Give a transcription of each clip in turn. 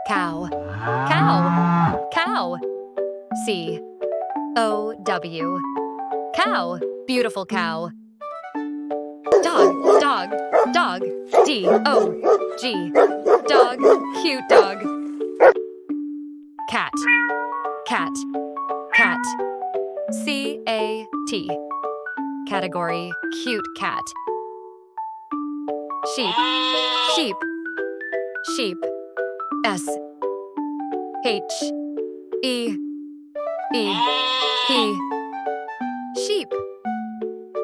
Cow. Cow. Cow. C-O-W. Cow. Beautiful cow. Dog. Dog. Dog. D-O-G. Dog. Cute dog. Cat. Cat. Cat. C-A-T. Category, cute cat. Sheep. Sheep. Sheep. S-H-E-E-P. Sheep.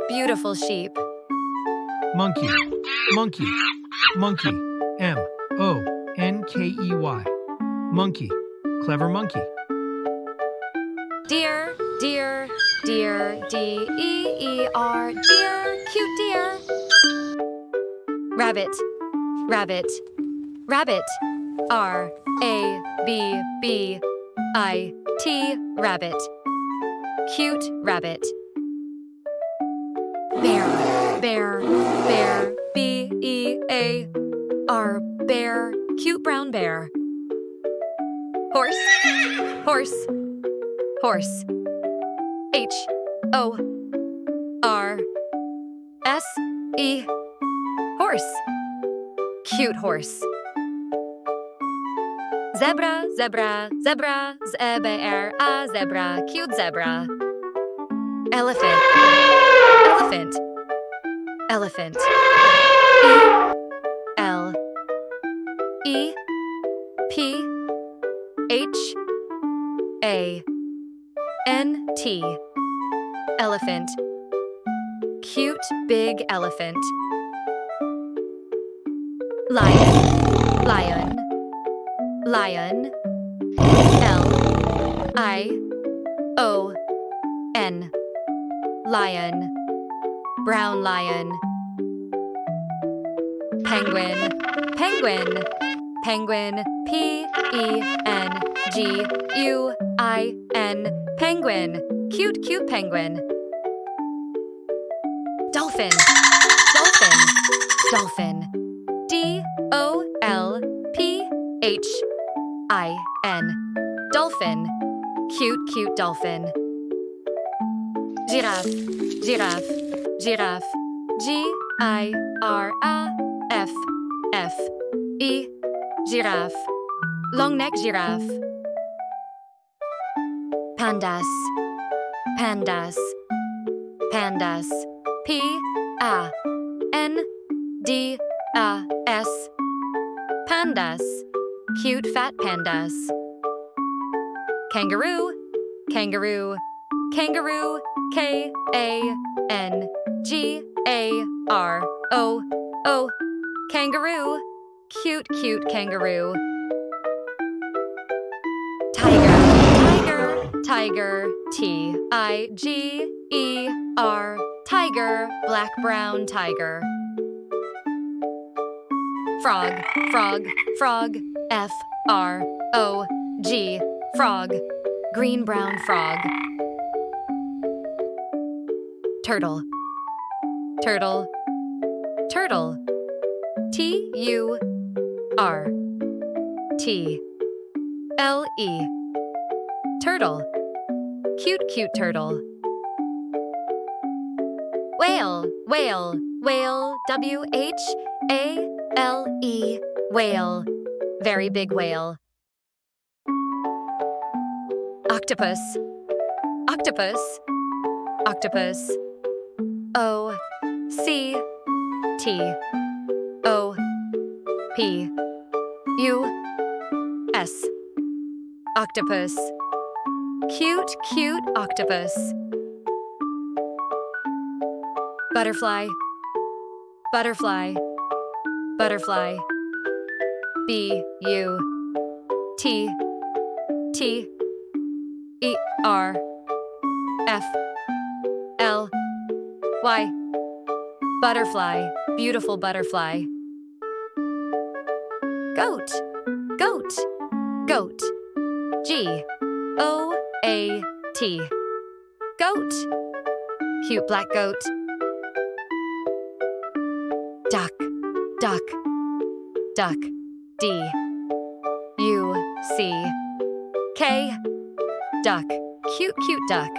Beautiful sheep. Monkey, monkey, monkey. M-O-N-K-E-Y. Monkey, clever monkey. Deer, deer, deer, D-E-E-R, deer, cute deer. Rabbit, rabbit, rabbit, R-A-B-B-I-T, rabbit, cute rabbit. Bear, bear, bear, B-E-A-R, bear, cute brown bear. Horse, horse, horse. H-O-R-S-E. Horse. Cute horse. Zebra, zebra, zebra, Z-E-B-R-A, zebra, cute zebra. Elephant, elephant, elephant. E-L-E-P-H-A-N-T. Elephant. Cute big elephant. Lion, lion, lion. L-I-O-N. Lion. Brown lion. Penguin, penguin, penguin. P-E-N-G-U-I-N. Penguin. Cute, cute penguin. Dolphin, dolphin, dolphin. D-O-L-P-H-I-N. Dolphin. Cute, cute dolphin. Giraffe, giraffe, giraffe. G-I-R-A-F-F-E. Giraffe. Long neck giraffe. Pandas, pandas, pandas. P-A-N-D-A-S. Pandas. Cute fat pandas. Kangaroo, kangaroo, kangaroo. K-A-N-G-A-R-O-O. Kangaroo. Cute, cute kangaroo. Tiger, tiger, tiger. T-I-G-E-R. Tiger, black brown tiger. Frog, frog, frog. F-R-O-G. Frog. Green brown frog. Turtle, turtle, turtle. T-U-R-T-L-E. Turtle. Cute, cute turtle. Whale, whale, whale. W-H-A-L-E. Whale. Very big whale. Octopus, octopus, octopus. O-C-T-O-P-U-S. Octopus. Cute, cute octopus. Butterfly, butterfly, butterfly. B-U-T-T-E-R-F-L-Y. Butterfly, beautiful butterfly. Goat, goat, goat. G-O-A-T. Goat. Cute black goat. Duck, duck, duck. U, C. K, duck, cute, cute duck.